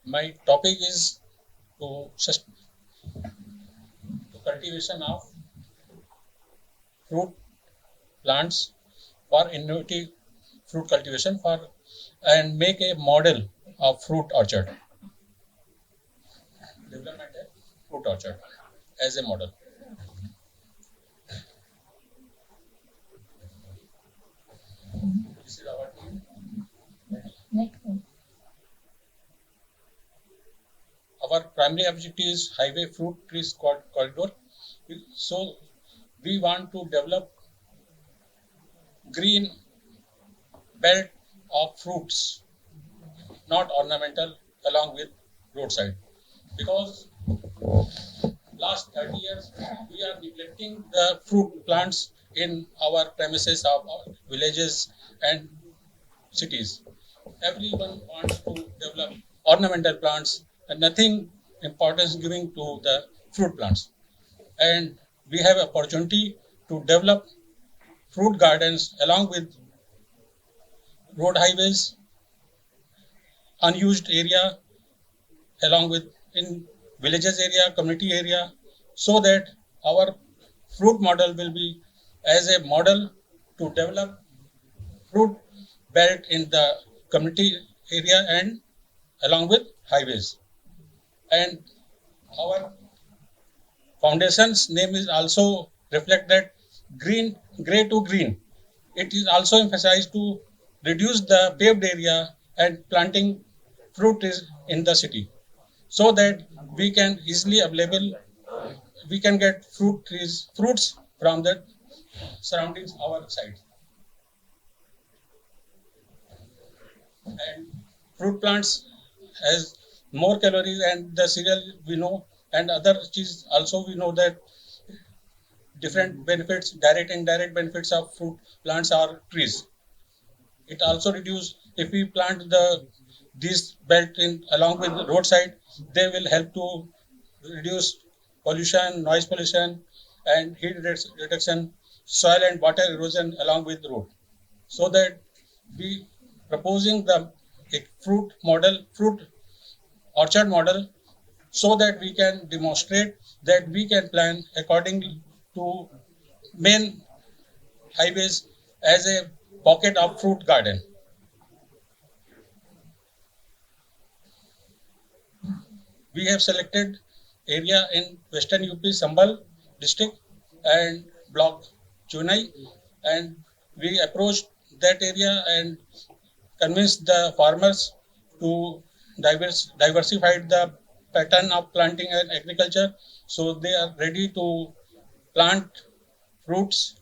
My topic is to, to cultivation of fruit plants for innovative fruit cultivation for and make a model of fruit orchard development a fruit orchard as a model. This is our team. Our primary objective is highway fruit trees corridor. So we want to develop green belt of fruits, not ornamental, along with roadside. Because last 30 years we are neglecting the fruit plants in our premises of our villages and cities. Everyone wants to develop ornamental plants and nothing importance giving to the fruit plants. And we have opportunity to develop fruit gardens along with road highways, unused area, along with in villages area, community area, so that our fruit model will be as a model to develop fruit belt in the community area and along with highways. And our foundation's name is also reflect that green, gray to green. It is also emphasized to reduce the paved area and planting fruit trees in the city so that we can easily available we can get fruits from the surroundings our side. And fruit plants has more calories and the cereal we know and other cheese also we know that different benefits, direct and indirect benefits of fruit plants are trees. It also reduce if we plant these belt in along with the roadside, they will help to reduce pollution, noise pollution, and heat reduction, soil and water erosion along with the road. So that we proposing the fruit orchard model, so that we can demonstrate that we can plan according to main highways as a pocket of fruit garden. We have selected area in western UP Sambal district and block Chunai, and we approached that area and convinced the farmers to diversify the pattern of planting and agriculture, so they are ready to plant fruits,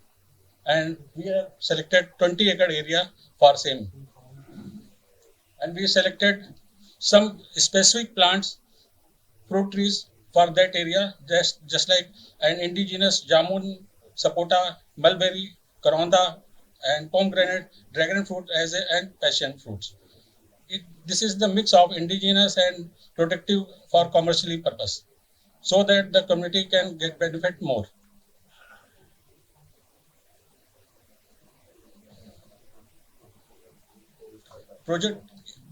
and we have selected 20-acre area for same, and we selected some specific plants fruit trees for that area, just like an indigenous jamun, sapota, mulberry, karonda, and pomegranate, dragon fruit as a, and passion fruits. This is the mix of indigenous and protective for commercially purpose, so that the community can get benefit more. Project.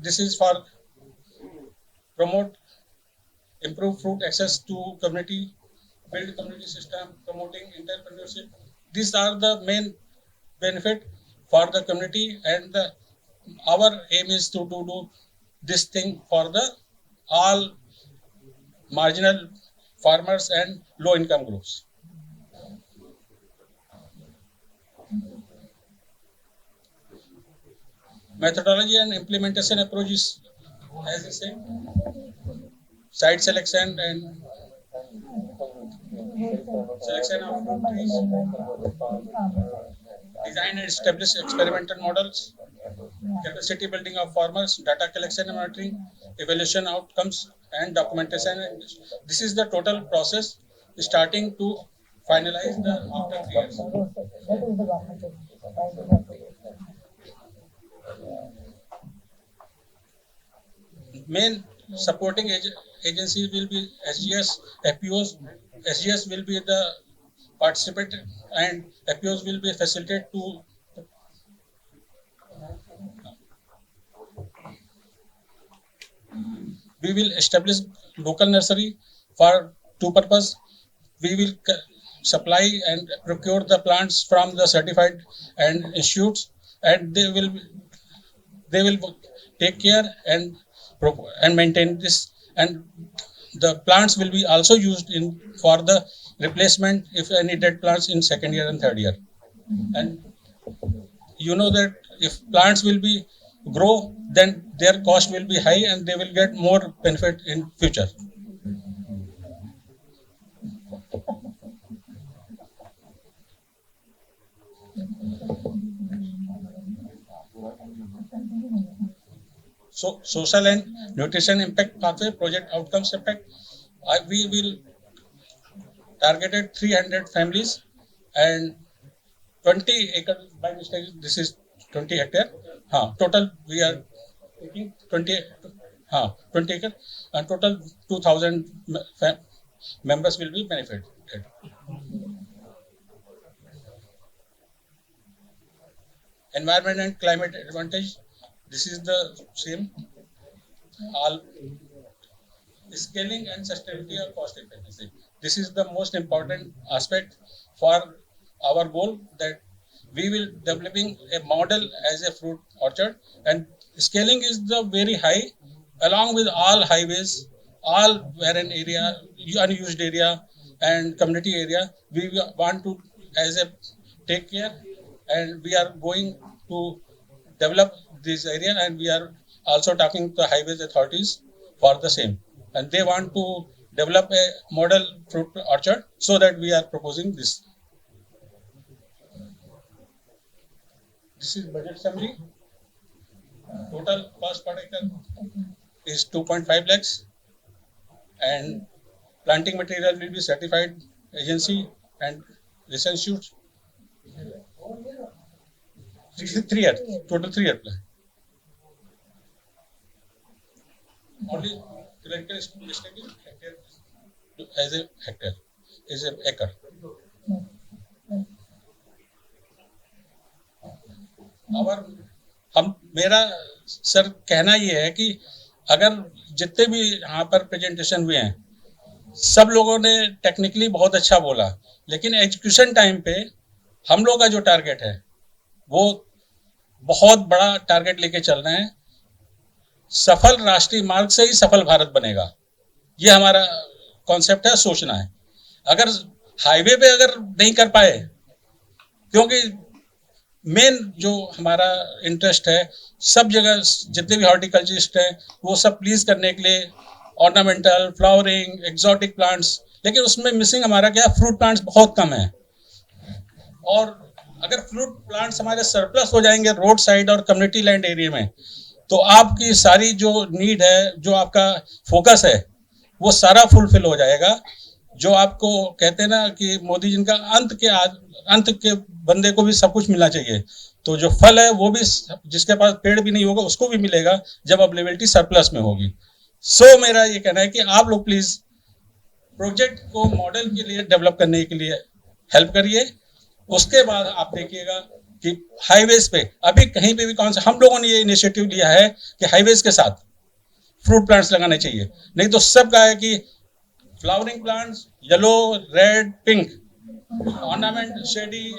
This is for promote improve fruit access to community, build community system, promoting entrepreneurship. These are the main benefit for the community, and our aim is to do this thing for the all marginal farmers and low income groups. Methodology and implementation approach is as I said, site selection and selection of fruit trees, design and establish experimental models, capacity building of farmers, data collection and monitoring, evaluation outcomes, and documentation. And this is the total process starting to finalize the after 3 years. Main supporting agencies will be SGS, FPOs. SGS will be the participant and FPOs will be facilitated to we will establish local nursery for two purpose. We will supply and procure the plants from the certified and institutes, and they will take care and maintain this, and the plants will be also used in for the replacement if any dead plants in second year and third year. And you know that if plants will be grow, then their cost will be high and they will get more benefit in future. So social and nutrition impact pathway project outcomes impact. We will targeted 300 families and 20 acre by mistake. This is 20 hectare. Total we are taking 20 acre and total 2,000 members will be benefited. Environment and climate advantage. This is the same. All scaling and sustainability or cost efficiency. This is the most important aspect for our goal, that we will developing a model as a fruit orchard, and scaling is the very high along with all highways, all barren area, unused area and community area. We want to as a take care, and we are going to develop this area, and we are also talking to the highways authorities for the same, and they want to develop a model fruit orchard, so that we are proposing this. This is budget summary. Total cost per acre is 2.5 lakhs, and planting material will be certified agency and research institutes. 3 years, total 3 years plan. Only clerical mistake is hectare as a hectare, is an acre. और मेरा sir कहना ये है कि अगर जितने भी यहाँ पर प्रेजेंटेशन हुए हैं, सब लोगों ने टेक्निकली बहुत अच्छा बोला, लेकिन एजुकेशन टाइम पे हम लोग का जो टारगेट है वो बहुत बड़ा टारगेट लेके चल रहे हैं। सफल राष्ट्रीय मार्ग से ही सफल भारत बनेगा, ये हमारा कॉन्सेप्ट है, सोचना है। अगर हाईवे पे अगर नहीं कर पाए, क्योंकि मेन जो हमारा इंटरेस्ट है, सब जगह जितने भी हॉर्टिकल्चरिस्ट हैं वो सब प्लीज करने के लिए ऑर्नामेंटल, फ्लावरिंग, एक्सोटिक प्लांट्स, लेकिन उसमें मिसिंग हमारा क्या, फ्रूट प्लांट्स बहुत कम है। और अगर फ्रूट प्लांट्स हमारे सरप्लस हो जाएंगे रोड साइड और कम्युनिटी लैंड एरिया में, तो आपकी सारी जो नीड है, जो आपका फोकस है, वो सारा फुलफिल हो जाएगा। जो आपको कहते हैं ना कि मोदी जी का अंत के बंदे को भी सब कुछ मिलना चाहिए, तो जो फल है वो भी, जिसके पास पेड़ भी नहीं होगा उसको भी मिलेगा जब अवेलेबिलिटी सरप्लस में होगी। सो मेरा ये कहना है कि आप लोग प्लीज प्रोजेक्ट को मॉडल के लिए डेवलप करने के लिए हेल्प करिए। उसके बाद आप देखिएगा कि हाईवेज पे अभी कहीं पे भी कौन सा, हम लोगों ने ये इनिशिएटिव लिया है कि हाईवेज के साथ फ्रूट प्लांट्स लगाने चाहिए, नहीं तो सब का है कि flowering plants yellow, red, pink, ornament, shady.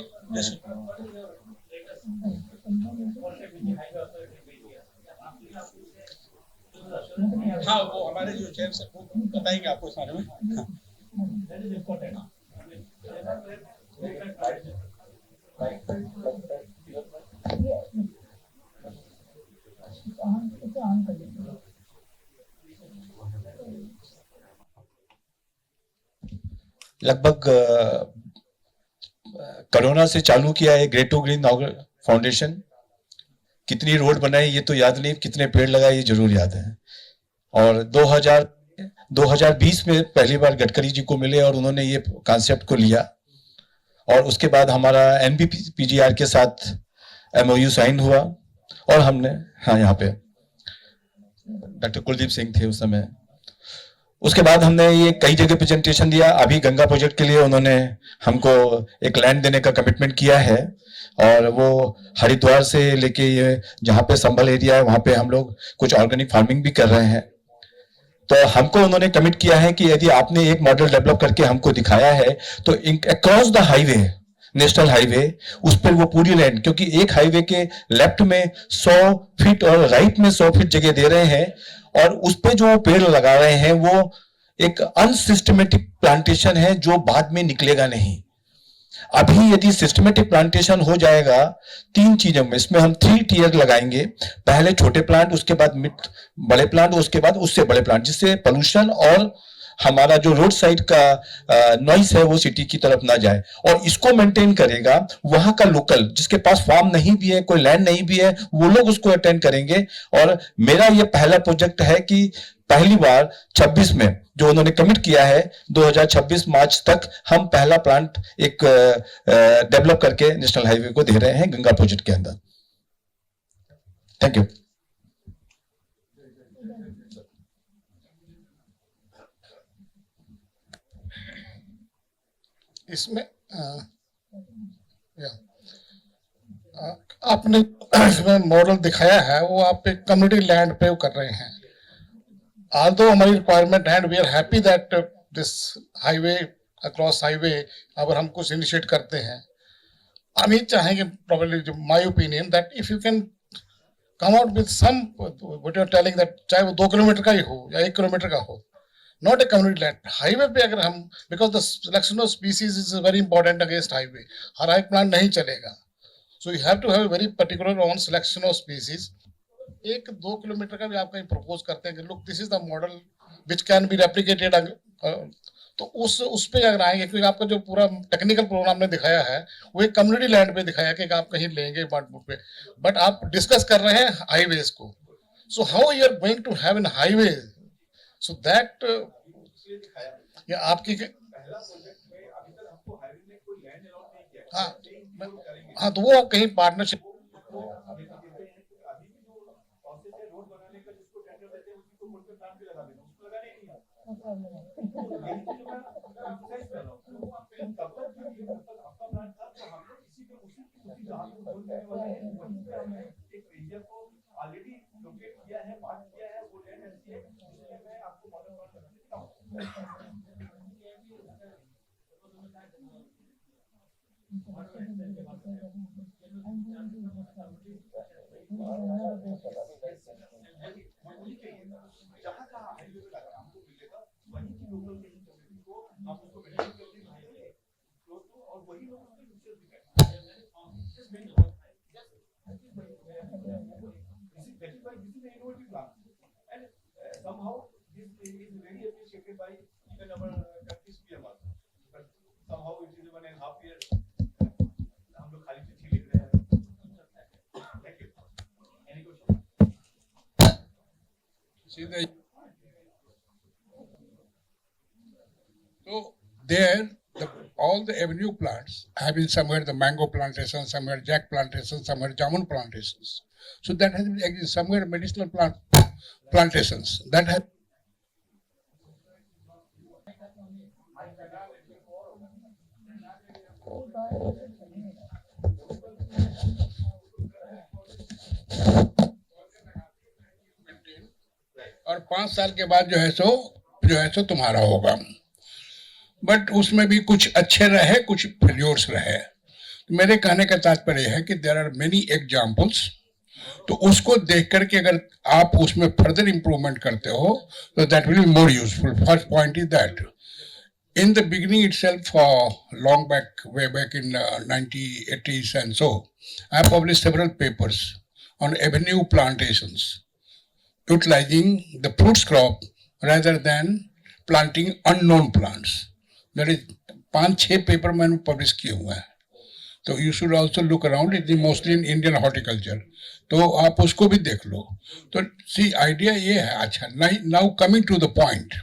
हाँ, वो हमारे जो चेयर से बताएंगे आपको इस बारे में। लगभग कोरोना से चालू किया है ग्रेट टू ग्रीन फाउंडेशन। कितनी रोड बनाई ये तो याद नहीं, कितने पेड़ लगाए ये जरूर याद है। और 2020 में पहली बार गडकरी जी को मिले और उन्होंने ये कॉन्सेप्ट को लिया, और उसके बाद हमारा NBPGR के साथ MOU साइन हुआ, और हमने, हाँ यहाँ पे डॉक्टर कुलदीप सिंह थे उस समय। उसके बाद हमने ये कई जगह प्रेजेंटेशन दिया। अभी गंगा प्रोजेक्ट के लिए उन्होंने हमको एक लैंड देने का कमिटमेंट किया है, और वो हरिद्वार से लेके ये जहाँ पे संभल एरिया है वहाँ पे हम लोग कुछ ऑर्गेनिक फार्मिंग भी कर रहे हैं। तो हमको उन्होंने कमिट किया है कि यदि आपने एक मॉडल डेवलप करके हमको दिखाया है तो across the highway, national highway, उस पर वो पूरी लैंड, क्योंकि एक हाईवे के लेफ्ट में 100 फीट और राइट में 100 फीट जगह दे रहे हैं और उस पे जो पेड़ लगा रहे हैं वो एक अनसिस्टमेटिक प्लांटेशन है जो बाद में निकलेगा नहीं। अभी यदि सिस्टमेटिक प्लांटेशन हो जाएगा 3 चीजों में, इसमें हम 3 टियर लगाएंगे, पहले छोटे प्लांट, उसके बाद मिड बड़े प्लांट, उसके बाद उससे बड़े प्लांट, जिससे पोल्यूशन और हमारा जो रोड साइड का नॉइस है वो सिटी की तरफ ना जाए। और इसको मेंटेन करेगा वहां का लोकल, जिसके पास फार्म नहीं भी है, कोई लैंड नहीं भी है, वो लोग उसको अटेंड करेंगे। और मेरा ये पहला प्रोजेक्ट है कि पहली बार 26 में जो उन्होंने कमिट किया है 2026 मार्च तक हम पहला प्लांट एक डेवलप करके नेशनल हाईवे को दे रहे हैं गंगा प्रोजेक्ट के अंदर। Thank you. इसमें आपने इसमें मॉडल दिखाया है वो आप एक कम्युनिटी लैंड पे कर रहे हैं। although हमारी रिक्वायरमेंट है, we are happy that this highway across highway अगर हम कुछ इनिशिएट करते हैं, हम ये चाहेंगे probably my opinion that if you can come out with some what you are telling that, चाहे वो 2 किलोमीटर का ही हो या 1 किलोमीटर का हो, not a community land highway पे अगर हम, because the selection of species is very important against highway, हर हाई प्लांट नहीं चलेगा, so you have to have very particular on selection of species. 1-2 kilometre का भी आप कहीं प्रपोज करते हैं कि look this is the model which can be replicated, तो उस पे अगर आएंगे, क्योंकि आपका जो पूरा टेक्निकल प्रोग्राम ने दिखाया है वो एक कम्युनिटी लैंड पे दिखाया कि आप कहीं लेंगे बाटपुर पे, बट आप डिस्कस कर रहे हैं हाईवेज को, so how you are going to have in highway, so that या आपकी हाँ तो वो कहीं partnership So there, all the avenue plants have been somewhere the mango plantation, somewhere jack plantation, somewhere jamun plantations. So that has been somewhere medicinal plantations that have. और 5 साल के बाद जो है सो तुम्हारा होगा, बट उसमें भी कुछ अच्छे रहे, कुछ फेल्योर्स रहे। तो मेरे कहने का तात्पर्य है कि देयर आर मेनी एग्जाम्पल्स, तो उसको देख करके अगर आप उसमें फर्दर इंप्रूवमेंट करते हो तो that will be more useful. First point is that in the beginning itself, long back, way back in 1980s and so, I published several papers on avenue plantations, utilizing the fruits crop rather than planting unknown plants. That is 5-6 paper मैंने publish किए हुए हैं, तो you should also look around it, mostly in Indian horticulture, तो आप उसको भी देख लो। तो see, idea ये है। अच्छा, now coming to the point,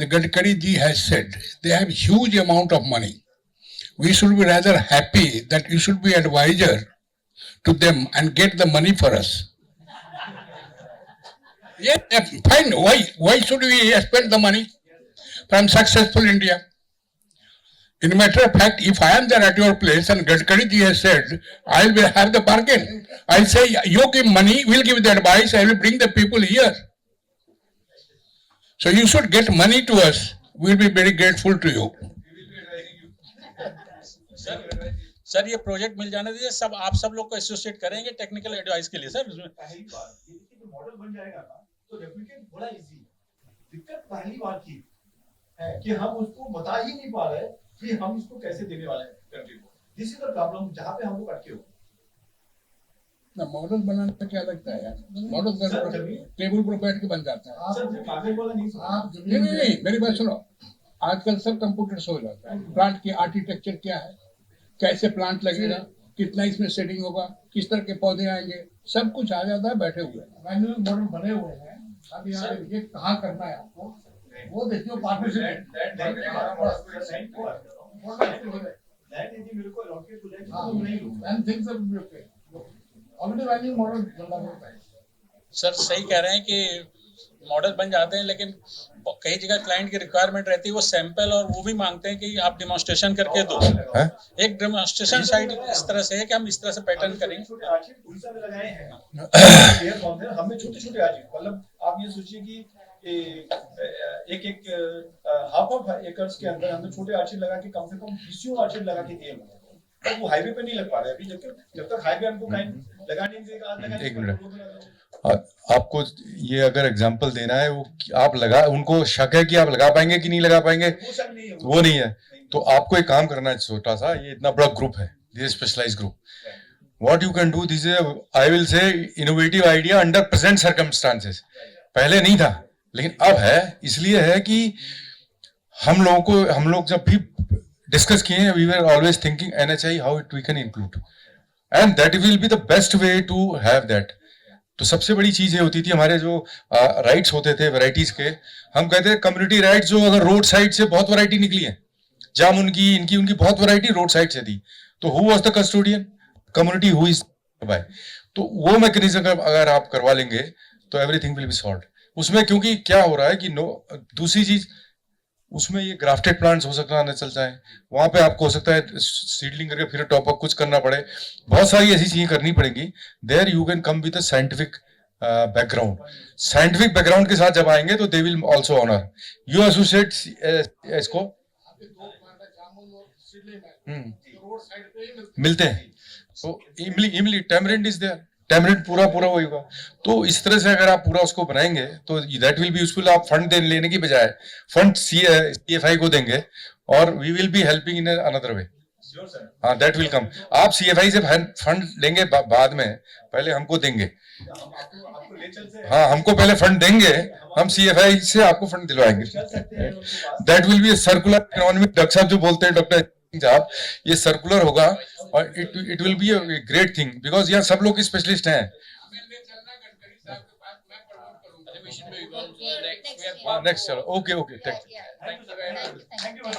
the Gadkari ji has said they have huge amount of money. We should be rather happy that you should be advisor to them and get the money for us. Yeah, fine. Why should we spend the money from successful India? In matter of fact, if I am there at your place and Gadkari ji has said, I will have the bargain. I say, you give money, we'll give the advice, I will bring the people here. So you should get money to us. We'll be very grateful to you. Sir ये project मिल जाने दीजिए, सब आप सब लोग को associate करेंगे technical advice के लिए सर। पहली बार ये मॉडल बन जाएगा ना तो रेप्लिकेट बड़ा इजी है। दिक्कत पहली बार की है कि हम उसको बता ही नहीं पा रहे कि हम इसको कैसे देने वाले हैं कंट्री को। दिस इज द प्रॉब्लम जहां पे हम लोग अटके हुए। ना मॉडल बनाने में क्या लगता है यार? मॉडल टेबल पर बैठ के बन जाता है। सर कागज वाला नहीं आप नहीं, मेरी बात सुनो। आजकल सब कंप्यूटर से हो जाता है। प्लांट की आर्किटेक्चर क्या है, कैसे प्लांट लगेगा, कितना इसमें सेटिंग होगा, किस तरह के पौधे आएंगे, सब कुछ आ जाता है बैठे हुए। मैनुअल मॉडल बने हुए हैं। अभी यहाँ ये कहाँ करना है आपको, वो देखिए पार्टनरशिप। दैट यदि मेरे को अलॉकेट हो जाए तो मैं नहीं लूंगा। And things are okay. Already manual model बना होता है। सर सही कह रहे हैं कि मॉडल बन जाते हैं, लेकिन कई जगह क्लाइंट की रिक्वायरमेंट रहती है वो सैंपल और वो भी मांगते हैं कि आप डिमॉन्स्ट्रेशन करके दो। एक डिमॉन्स्ट्रेशन साइड इस तरह से है कि हम इस तरह से पैटर्न करेंगे। छोटे आर्चिड उड़ीसा में लगाए हैं हमने छोटे आर्चिड, मतलब आप ये सोचिए कि एक हाफ ऑफ एकर्स के अंदर हमने छोटे आर्चिड लगा के कम से कम 20 आर्चिड लगा के दिए। तो वो हाईवे पे नहीं लग पा रहे अभी, जब तक हाईवे हमको कहीं लगा नहीं देगा। एक मिनट, आपको ये अगर एग्जांपल देना है, वो आप लगा, उनको शक है कि आप लगा पाएंगे कि नहीं लगा पाएंगे, वो नहीं है। तो आपको एक काम करना है छोटा सा, ये इतना बड़ा ग्रुप है, this specialised group. What you can do, this I will say innovative idea under present circumstances. पहले नहीं था लेकिन अब है। इसलिए है कि हम लोग जब भी डिस्कस किए हैं, we were always thinking NHI how it we can include, and that will be the best way to have that. तो सबसे बड़ी चीज ये होती थी, हमारे जो राइट्स होते थे वैरायटीज के, हम कहते हैं कम्युनिटी राइट्स, जो अगर रोड साइड से बहुत वैरायटी निकली है, जामुन की, इनकी उनकी बहुत वैरायटी रोड साइड से थी, तो who was the custodian? Community who is by. तो वो मैकेनिज्म अगर आप करवा लेंगे तो एवरीथिंग विल बी सॉल्व्ड उसमें। क्योंकि क्या हो रहा है कि दूसरी चीज उसमें ये ग्राफ्टेड प्लांट्स हो सकता है चल जाए, वहां पे आपको हो सकता है सीडलिंग करके फिर टॉप अप कुछ करना पड़े, बहुत सारी ऐसी चीजें करनी पड़ेंगी। There you can come with a scientific background. Scientific background के साथ जब आएंगे तो they will also honour you associate इसको। मिलते हैं तो इमली टैमरिंड इज देयर, टैमरिंड पूरा वही होगा। तो इस तरह से अगर आप पूरा उसको बनाएंगे तो दैट विल बी यूजफुल। आप फंड लेने की बजाय फंड CFI को देंगे और we will be helping in another way. हाँ, दैट विल कम। आप CFI से फंड लेंगे बाद में, पहले हमको देंगे। हाँ, हमको पहले फंड देंगे, हम CFI से आपको फंड दिलवाएंगे। That will be circular economy. Doctor साहब जो बोलते हैं, डॉक्टर साहब, ये सर्कुलर होगा और it will be a great thing, because यहाँ सब लोग स्पेशलिस्ट हैं। नेक्स्ट चलो, ओके, थैंक यू।